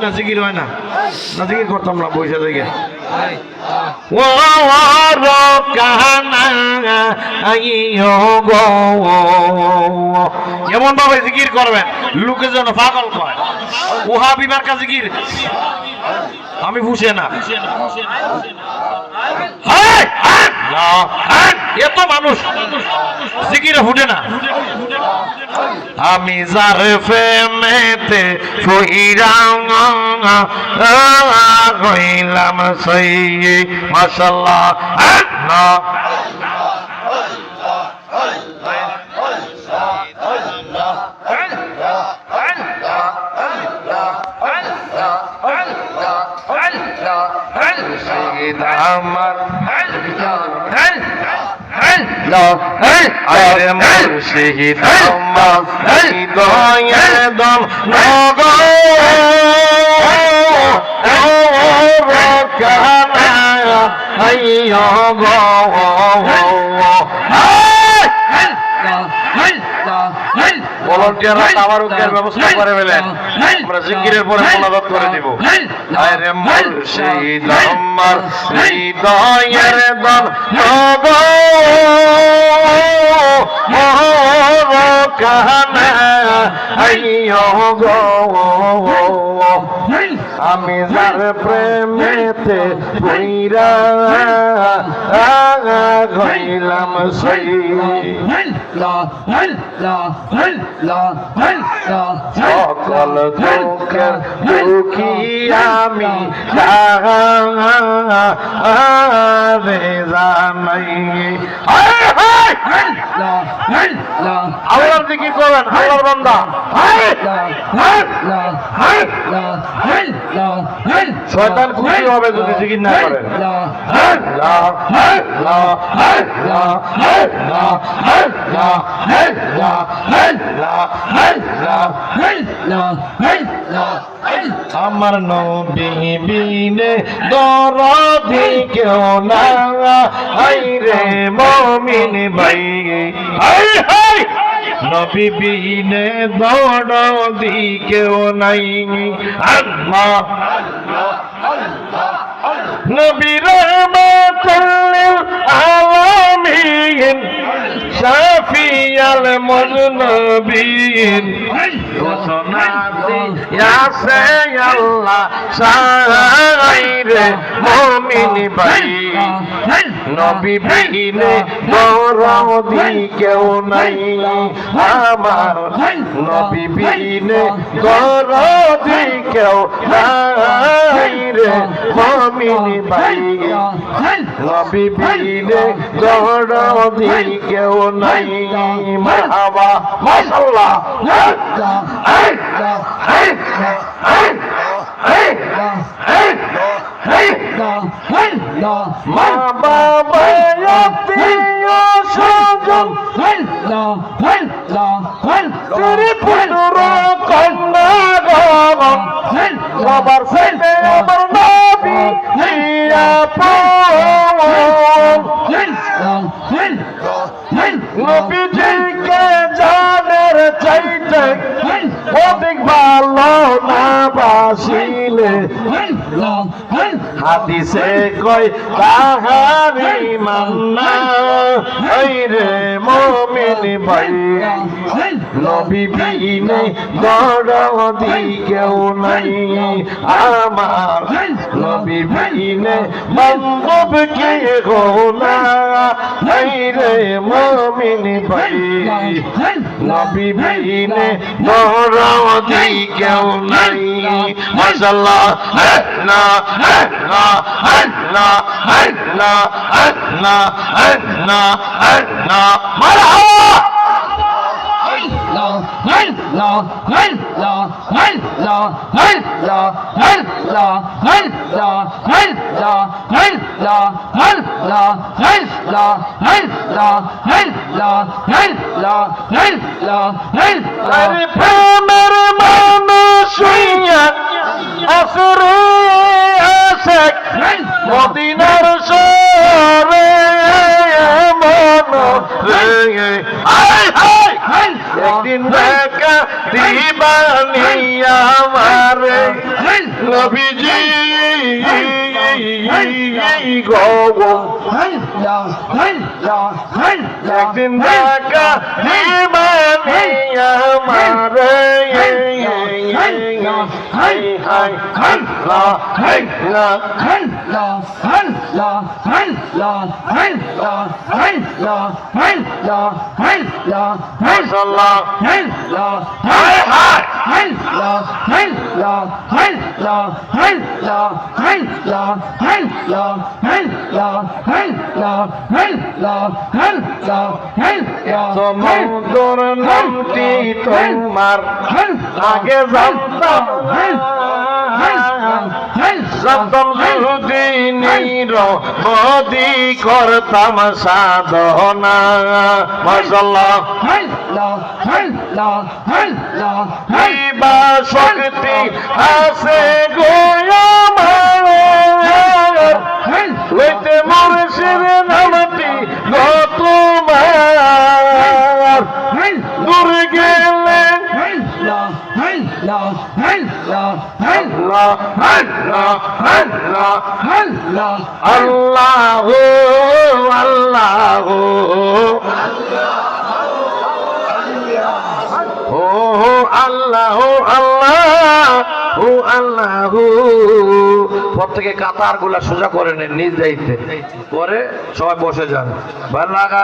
না জিকির হয় না না জিকির করতাম না পয়সা থেকে ও কাহানা আইও গো এমন ভাবে জিকির করবেন লোকে যেন পাগল কয় ওহাবি মার্কা জিকির আমি বুঝে না এত মানুষ জিকিরে ফুটে না আমি যার প্রেমেতে হইলাম সই মাশাআল্লাহ না আমার আরে মুর্শিদ আমার হৃদয়ের দম নগো কানা আইয়ো গো ভলান্টিয়াররা তাবারুকের ব্যবস্থা করে ফেলেন আমরা জিকিরের পরে মোনাজাত করে দিব আরে মুর্শিদ আমার হৃদয়ের দম নগো কানা আইয়ো গো আমি যার প্রেমেতে পইরা হইলাম সই সকল দুঃখের দুঃখী আমি জানাই আল্লাহর জিকির করবেন আল্লাহর বান্দা শয়তান খুশি হবে যদি জিকির না করেন আমার নবী বিনে দরদি কেউ না আইরে মুমিন ভাই নবী বিনে দরদি কেউ নাই আল্লাহ নবী রাহমাতুল লিল আলামিন শাফিয়াল মুজনবিন ঘোষণা দিয়াছে আল্লাহ সাইরে মুমিন ভাই নবী বিনে দরদি কেউ নাই আমার নবী বিনে দরদি কেউ নাই রে মুমিন ভাই নবী বিনে দরদি কেউ নাই মারহাবা মাশাআল্লাহ মা বাবা আত্মীয় স্বজন তেরে পুত্র কন্যা গণ সবার সাথে আমার নবী নবীজিকে জানের চাইতে অধিক ভালো না বাসিলে হাদিসে কই তাহারি মান্না রে মুমিন ভাই নবী বিনে দরদি কেউ নাই আমার নবী বিনে বান্ধব কে গো না রে মুমিন ভাই নবী বিনে দরদি কেউ নাই মাশাআল্লাহ না না না না না না না মারহাবা প্রেমের মানুষ আসরে আসে মদিনার শহরে মন রে একদিন দেখা দিবানি আমারে নবীজি গো একদিন দেখা দিবানি আমারে সমুদ্র নামটি তোমার আগে জানতাম জানতাম যদি নিরবধি করতাম সাধনা মাশাআল্লাহ শক্তি আছে গো আমার লইতে মুর্শিদ নামটি গো তোমার দূর গেলে আল্লাহ আল্লাহ ও আল্লাহ আল্লাহ ও আল্লাহ প্রত্যেকে কাতার গুলা সোজা করে নেন নিজ দায়িত্বে করে সবাই বসে যান ভালো লাগা